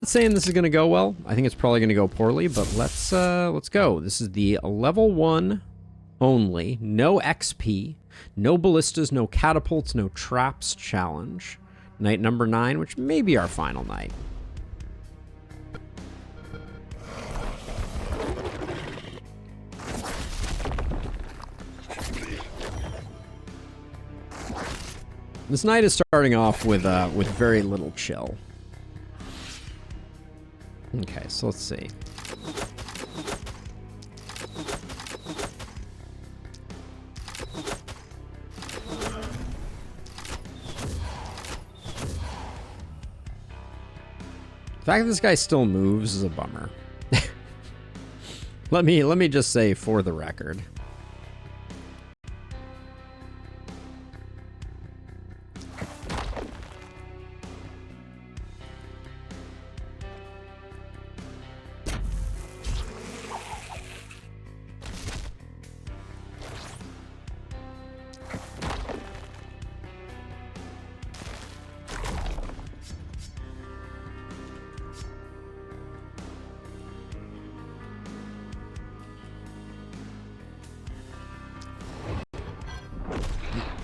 saying this is going to go well. I think it's probably going to go poorly, but let's go. This is the level 1 only, no XP, no ballistas, no catapults, no traps challenge. Night number 9, which may be our final night. This night is starting off with very little chill. Okay, so let's see. The fact that this guy still moves is a bummer. let me just say for the record.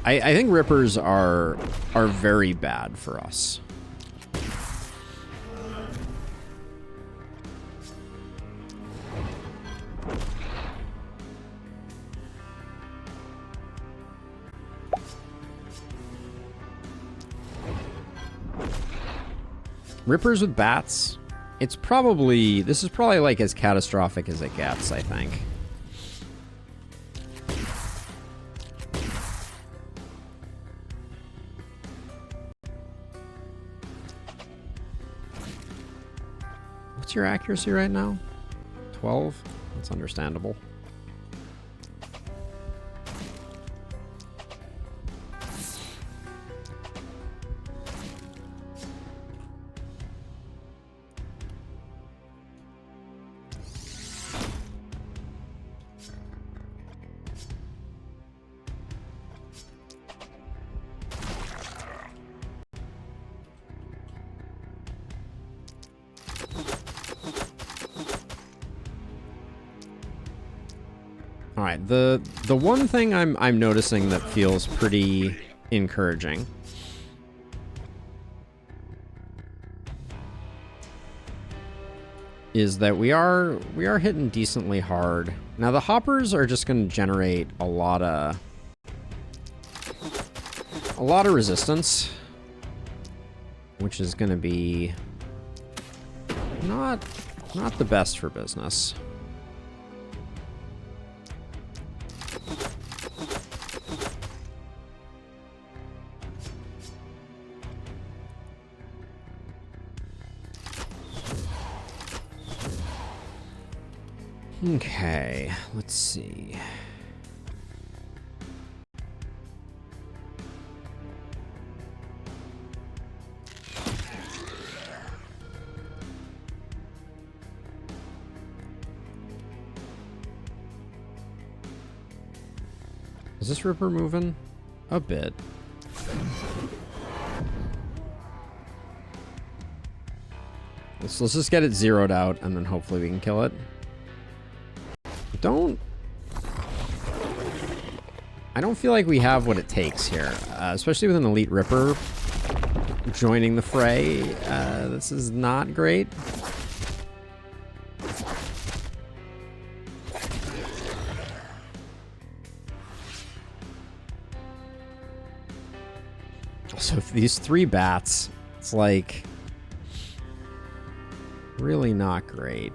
I think Rippers are very bad for us. Rippers with bats. This is probably like as catastrophic as it gets, I think. What's your accuracy right now? 12? That's understandable. All right, the one thing I'm noticing that feels pretty encouraging is that we are hitting decently hard. Now the hoppers are just going to generate a lot of resistance, which is going to be not the best for business. Okay, let's see. Is this Ripper moving? A bit. Let's just get it zeroed out and then hopefully we can kill it. I don't feel like we have what it takes here, especially with an elite Ripper joining the fray. This is not great. So if these 3 bats, it's like really not great.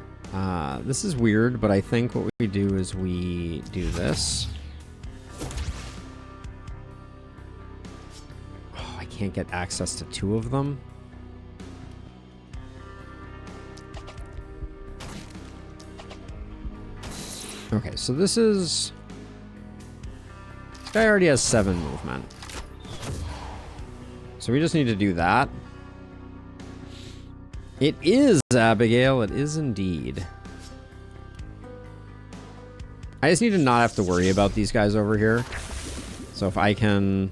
This is weird, but I think what we do is we do this. Oh, I can't get access to 2 of them. Okay, so this guy already has 7 movement. So we just need to do that. It is, Abigail. It is indeed. I just need to not have to worry about these guys over here. So if I can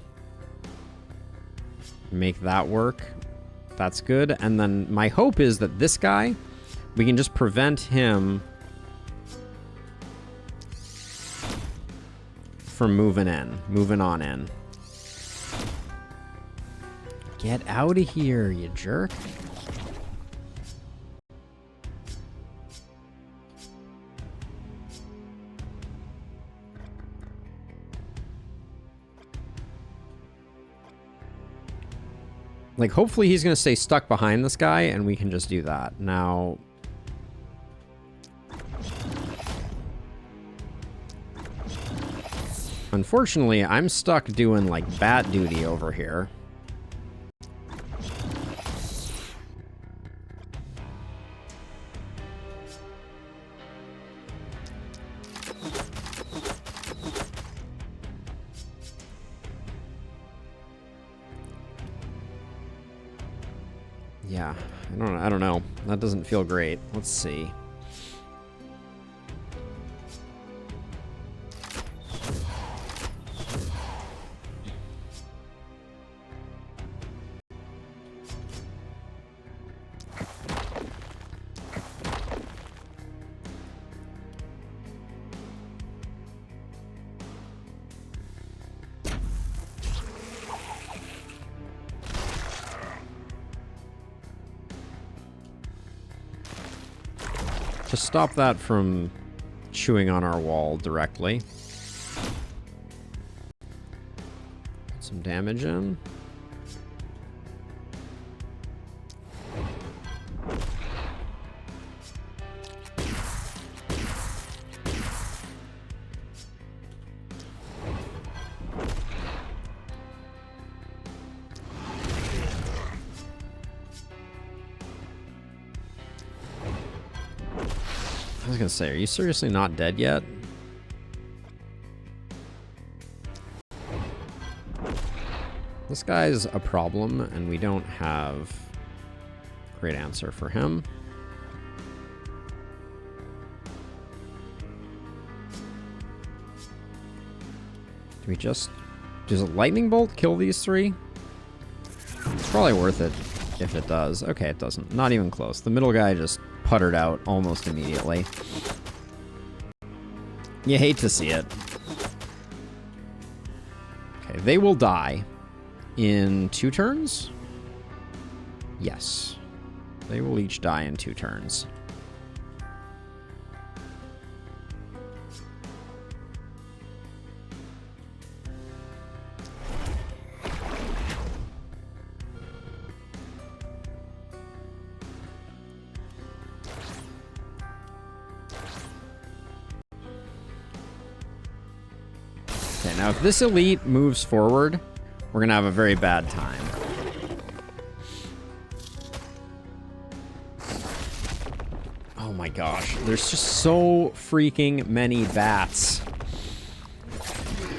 make that work, That's good. And then my hope is that this guy, we can just prevent him from moving on in. Get out of here, you jerk. Like, hopefully he's going to stay stuck behind this guy, and we can just do that. Now... Unfortunately, I'm stuck doing, like, bat duty over here. Yeah, I don't know. That doesn't feel great. Let's see. To stop that from chewing on our wall directly. Put some damage in. I was gonna say, are you seriously not dead yet? This guy's a problem, and we don't have a great answer for him. Do we just... Does a lightning bolt kill these three? It's probably worth it if it does. Okay, it doesn't. Not even close. The middle guy just puttered out almost immediately. You hate to see it. Okay, they will die in 2 turns? Yes. They will each die in 2 turns. Okay, now if this elite moves forward, we're gonna have a very bad time. Oh my gosh, there's just so freaking many bats.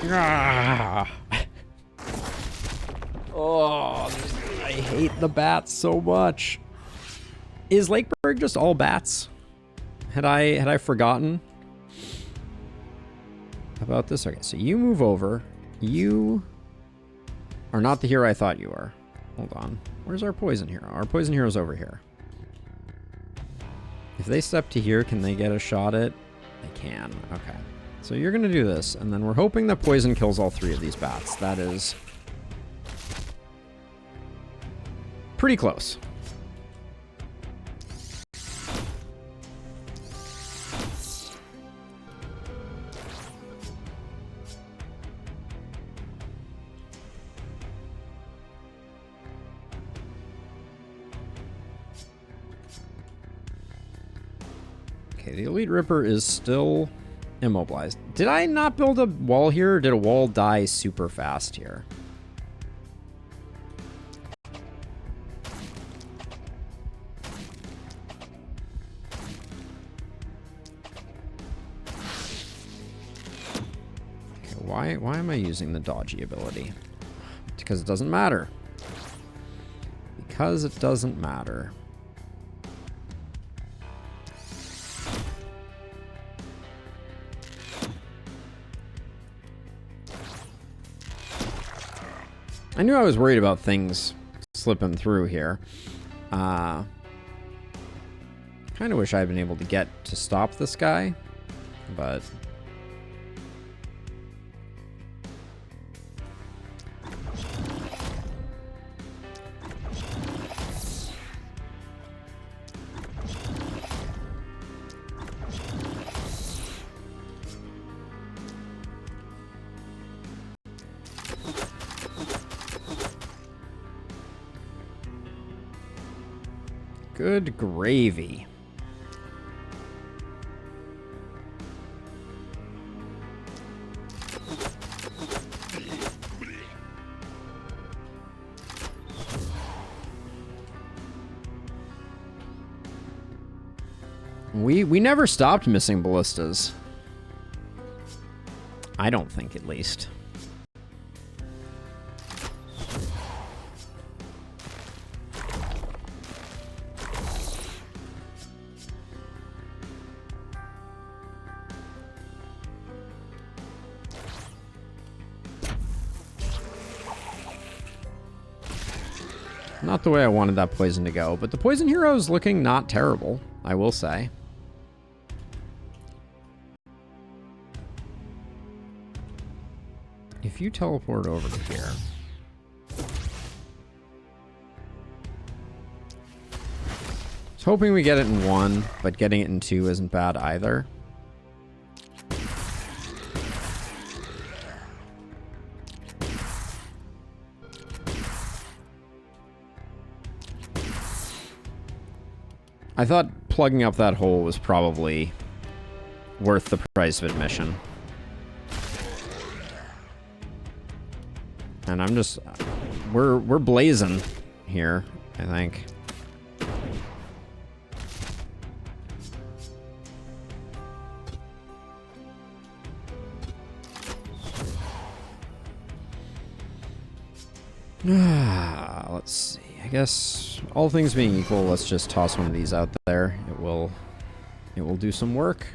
Ah. Oh, I hate the bats so much. Is Lakeburg just all bats? Had I forgotten about this? Okay, so you move over. You are not the hero I thought you were. Hold on. Where's our poison hero? Our poison hero's over here. If they step to here, can they get a shot at? They can. Okay. So you're going to do this, and then we're hoping that poison kills all 3 of these bats. That is pretty close. Okay, the Elite Ripper is still immobilized. Did I not build a wall here, or did a wall die super fast here? Okay, why am I using the dodgy ability? Because it doesn't matter. Because it doesn't matter. I knew I was worried about things slipping through here. Kind of wish I'd been able to get to stop this guy, but... Good gravy. We never stopped missing ballistas. I don't think, at least. Not the way I wanted that poison to go, but the poison hero is looking not terrible, I will say. If you teleport over to here... I was hoping we get it in 1, but getting it in 2 isn't bad either. I thought plugging up that hole was probably worth the price of admission. And I'm just... We're blazing here, I think. Let's see. I guess all things being equal, let's just toss one of these out there. It will do some work.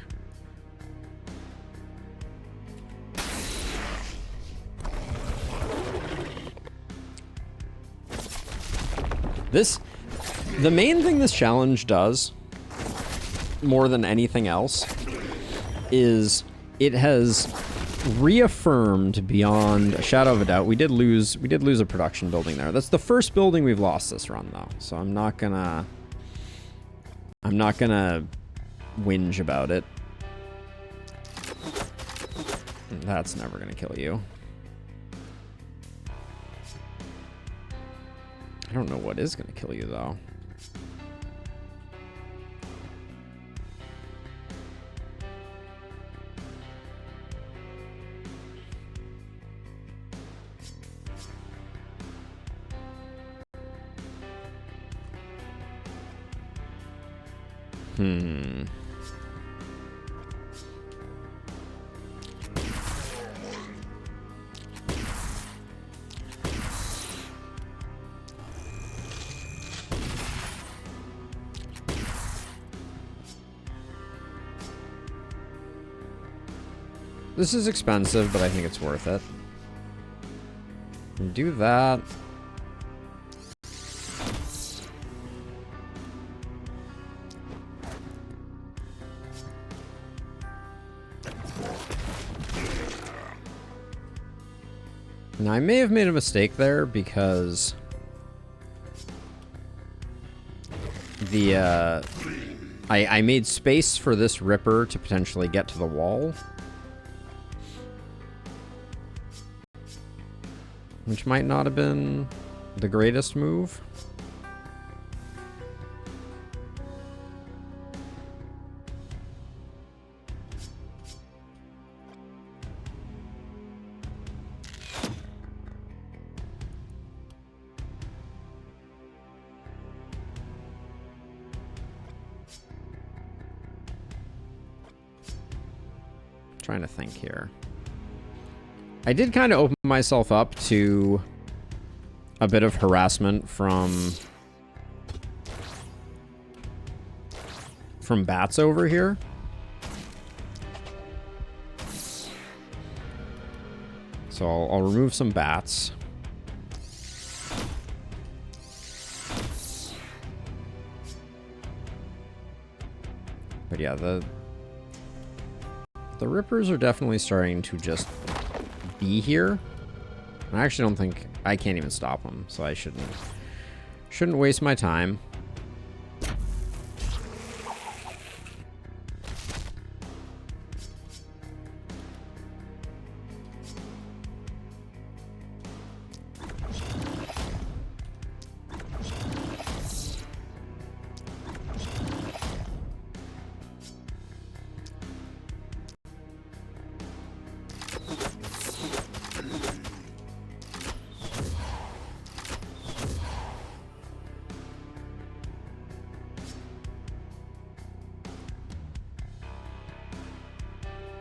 The main thing this challenge does, more than anything else, is it has reaffirmed beyond a shadow of a doubt. We did lose a production building there. That's the first building we've lost this run, though. So I'm not gonna whinge about it. That's never gonna kill you. I don't know what is gonna kill you, though. This is expensive, but I think it's worth it. Do that. Now, I may have made a mistake there because I made space for this Ripper to potentially get to the wall, which might not have been the greatest move. Trying to think here. I did kind of open myself up to a bit of harassment from bats over here. So I'll remove some bats. But yeah, the Rippers are definitely starting to just be here. I actually don't think I can't even stop them, so I shouldn't waste my time.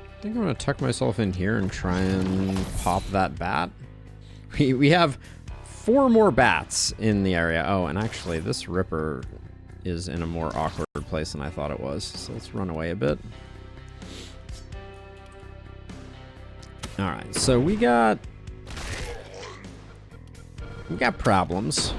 I think I'm gonna tuck myself in here and try and pop that bat. We have 4 more bats in the area. Oh, and actually this Ripper is in a more awkward place than I thought it was. So let's run away a bit. Alright, so we got problems.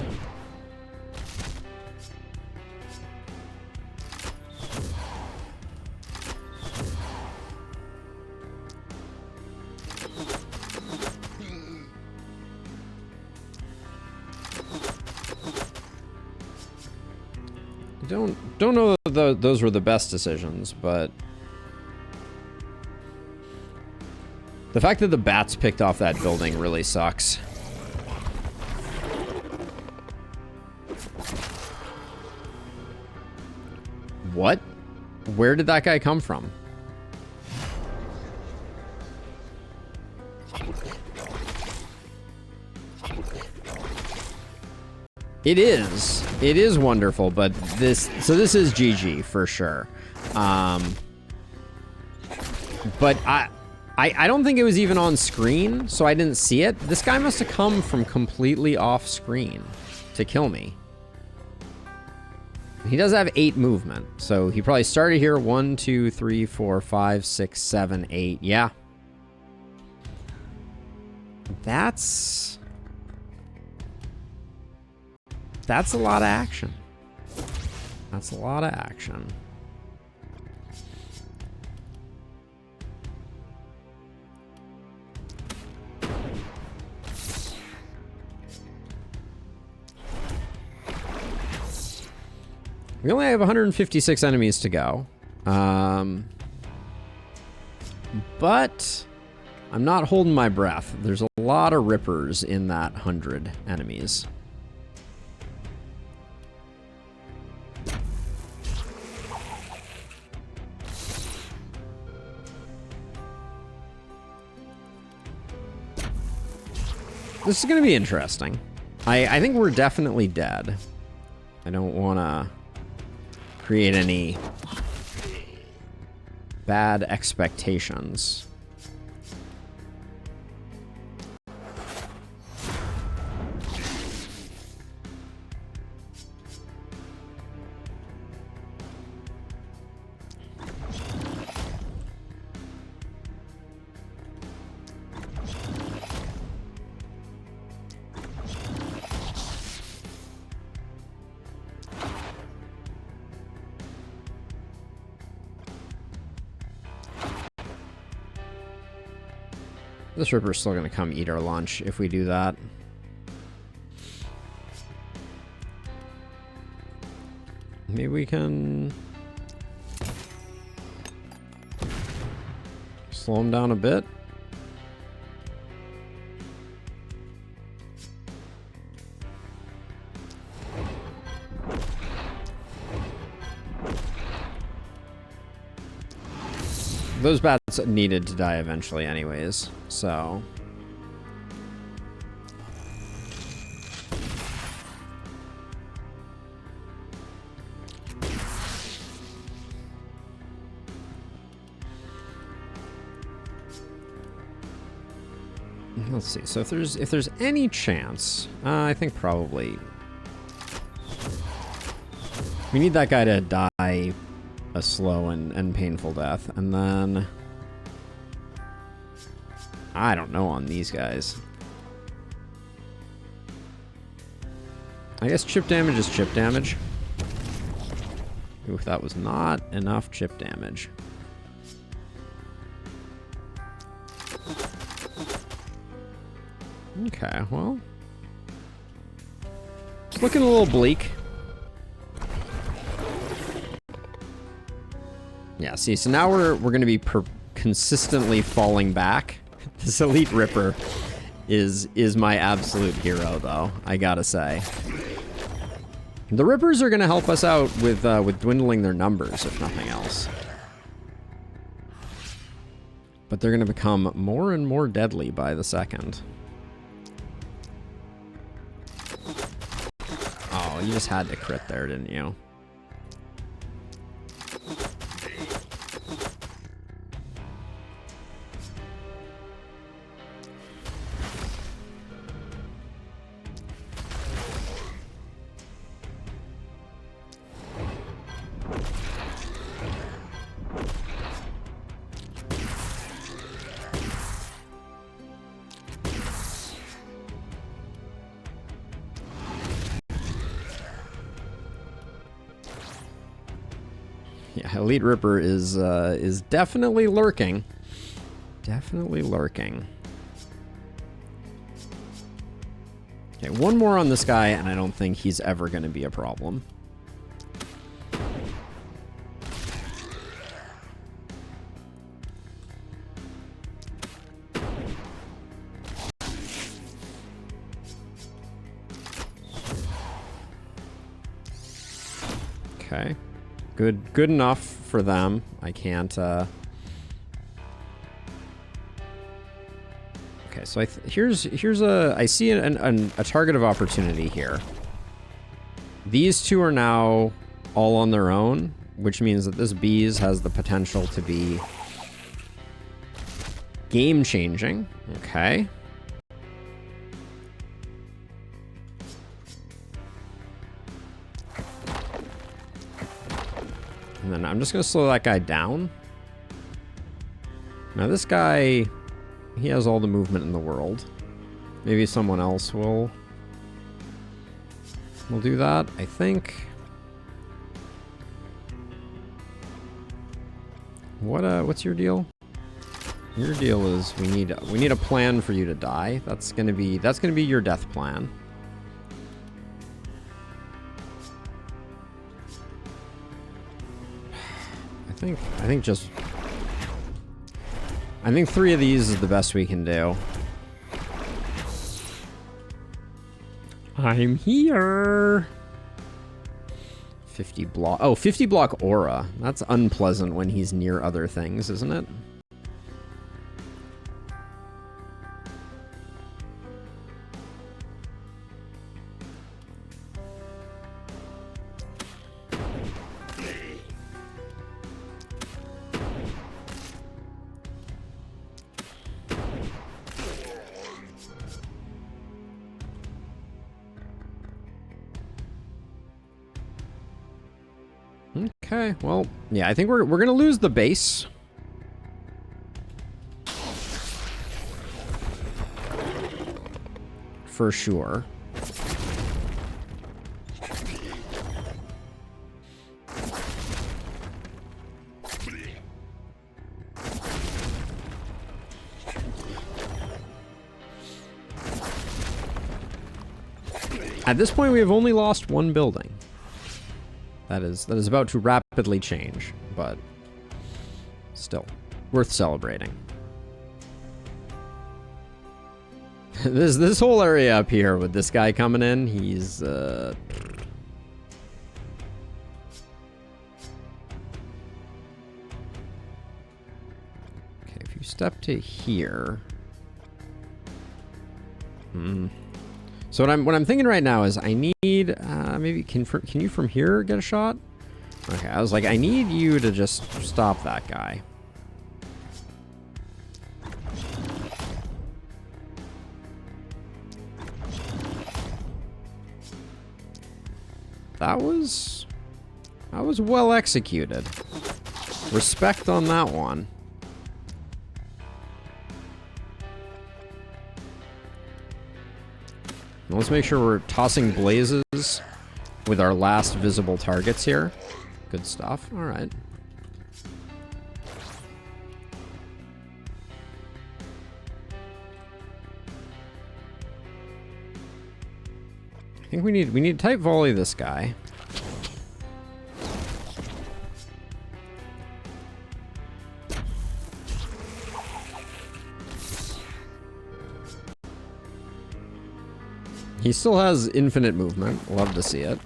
Don't know that those were the best decisions, but the fact that the bats picked off that building really sucks. What? Where did that guy come from? It is wonderful, but this is GG for sure. But I don't think it was even on screen, so I didn't see it. This guy must have come from completely off screen to kill me. He does have 8 movement, so he probably started here. 1, 2, 3, 4, 5, 6, 7, 8. Yeah. That's a lot of action. That's a lot of action. We only have 156 enemies to go. But I'm not holding my breath. There's a lot of Rippers in that 100 enemies. This is going to be interesting. I think we're definitely dead. I don't want to create any bad expectations. This Ripper's still gonna come eat our lunch if we do that. Maybe we can slow him down a bit. Those bats needed to die eventually anyways, so... Let's see, so if there's any chance, I think probably... We need that guy to die a slow and painful death, and then I don't know on these guys. I guess chip damage is chip damage. Ooh, that was not enough chip damage. Okay, well, it's looking a little bleak. Yeah, see, so now we're going to be consistently falling back. This Elite Ripper is my absolute hero, though, I gotta say. The Rippers are going to help us out with dwindling their numbers, if nothing else. But they're going to become more and more deadly by the second. Oh, you just had to crit there, didn't you? Yeah, Elite Ripper is definitely lurking. Definitely lurking. Okay, one more on this guy, and I don't think he's ever going to be a problem. Okay. Good enough for them. I can't, Okay, so here's I see a target of opportunity here. These two are now all on their own, which means that this bees has the potential to be game-changing. Okay. And then I'm just going to slow that guy down. Now this guy, he has all the movement in the world. Maybe someone else will do that, I think. What's your deal? Your deal is we need a plan for you to die. That's gonna be your death plan. I think 3 of these is the best we can do. I'm here. 50 block. Oh, 50 block aura. That's unpleasant when he's near other things, isn't it? Okay, well, yeah, I think we're gonna lose the base. For sure. At this point, we have only lost 1 building. That is about to rapidly change, but still worth celebrating. This whole area up here with this guy coming in, he's okay, if you step to here. So what I'm thinking right now is I need maybe can you from here get a shot? Okay, I was like, I need you to just stop that guy. That was well executed. Respect on that one. Let's make sure we're tossing blazes with our last visible targets here. Good stuff. All right. I think we need to type volley this guy. He still has infinite movement. Love to see it.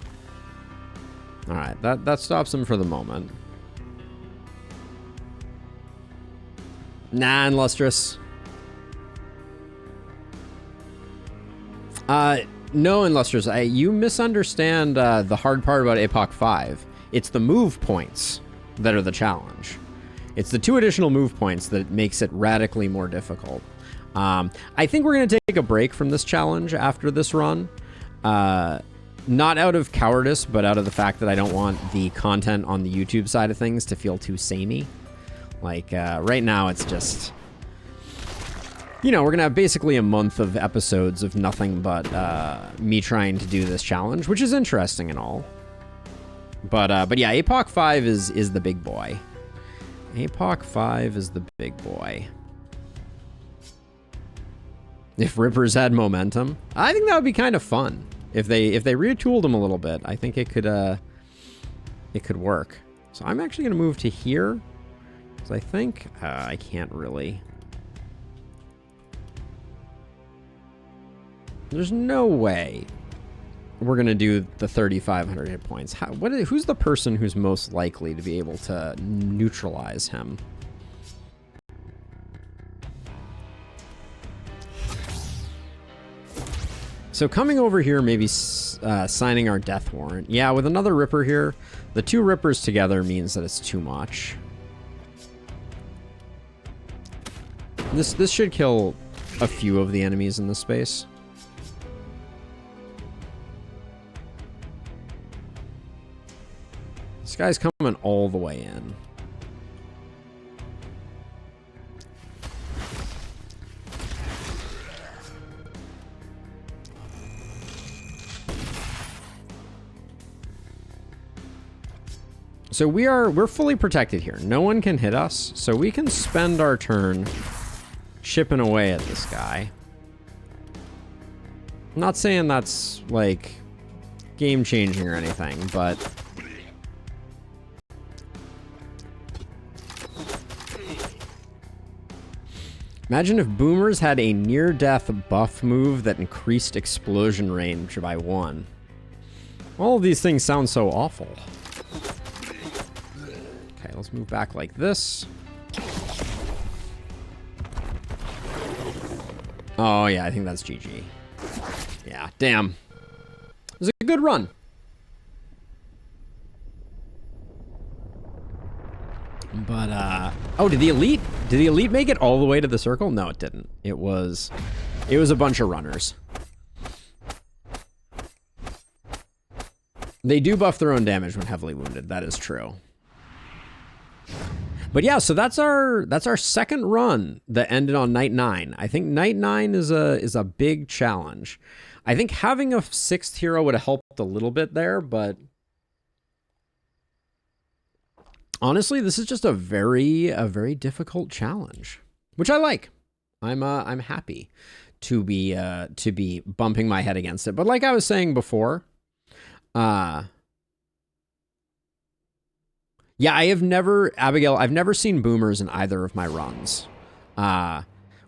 All right, that stops him for the moment. Nah, Illustrious. No, Illustrious. You misunderstand the hard part about Epoch 5. It's the move points that are the challenge. It's the 2 additional move points that makes it radically more difficult. I think we're going to take a break from this challenge after this run. Not out of cowardice, but out of the fact that I don't want the content on the YouTube side of things to feel too samey. Like, right now it's just... You know, we're going to have basically a month of episodes of nothing but me trying to do this challenge, which is interesting and all. But yeah, Epoch 5 is the big boy. Epoch 5 is the big boy. If Rippers had momentum, I think that would be kind of fun. If they retooled them a little bit, I think it could work. So I'm actually going to move to here, because I think I can't really. There's no way we're going to do the 3,500 hit points. Who's the person who's most likely to be able to neutralize him? So coming over here, maybe signing our death warrant. Yeah, with another Ripper here, the 2 Rippers together means that it's too much. This should kill a few of the enemies in this space. This guy's coming all the way in. So we're fully protected here. No one can hit us, so we can spend our turn chipping away at this guy. I'm not saying that's like game changing or anything, but imagine if boomers had a near-death buff move that increased explosion range by 1. All of these things sound so awful. Okay, let's move back like this. Oh, yeah, I think that's GG. Yeah, damn. It was a good run. But, oh, did the elite make it all the way to the circle? No, it didn't. It was a bunch of runners. They do buff their own damage when heavily wounded. That is true. But yeah, so that's our second run that ended on night 9. I think night 9 is a big challenge. I think having a 6th hero would have helped a little bit there, but honestly, this is just a very difficult challenge, which I like. I'm happy to be bumping my head against it. But like I was saying before, yeah, I've never seen boomers in either of my runs.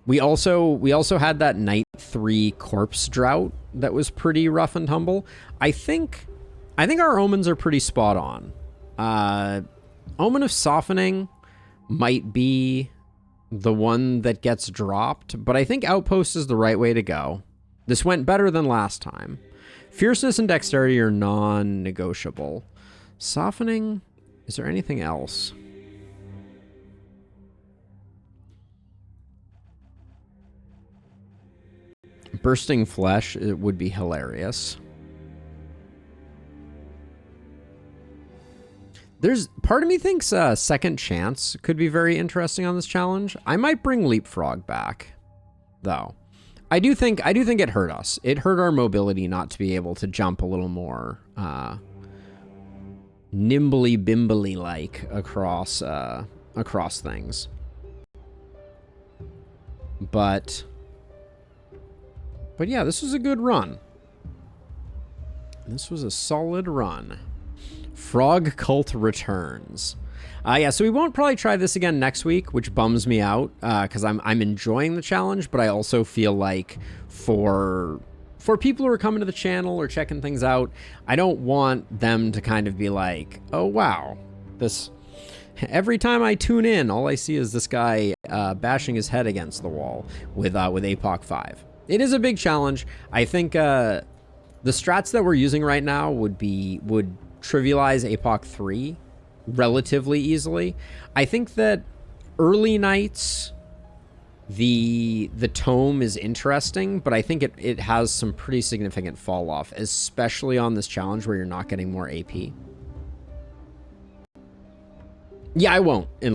We also had that night 3 corpse drought that was pretty rough and tumble. I think our omens are pretty spot on. Omen of Softening might be the one that gets dropped, but I think Outpost is the right way to go. This went better than last time. Fierceness and Dexterity are non-negotiable. Softening, is there anything else? Bursting Flesh, it would be hilarious. There's part of me thinks Second Chance could be very interesting on this challenge. I might bring Leapfrog back, though. I do think it hurt us. It hurt our mobility not to be able to jump a little more nimbly bimbly like across things. But yeah, this was a good run. This was a solid run. Frog Cult returns. Yeah, so we won't probably try this again next week, which bums me out because I'm enjoying the challenge, but I also feel like for people who are coming to the channel or checking things out, I don't want them to kind of be like, oh wow, this every time I tune in, all I see is this guy bashing his head against the wall with APOC 5. It is a big challenge. I think the strats that we're using right now would trivialize APOC 3 relatively easily. I think that early nights, the tome is interesting, but I think it has some pretty significant fall off, especially on this challenge where you're not getting more AP. Yeah, I won't.